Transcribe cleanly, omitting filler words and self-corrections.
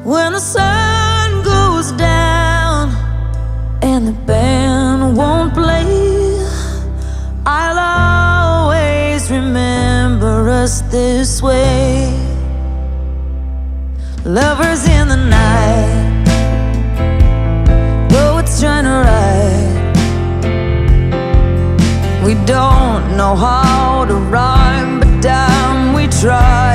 When the sun goes down and the band won't play, I'll always remember us this way. Lovers in the night, though it's trying to ride, we don't know how to rhyme, but damn, we try.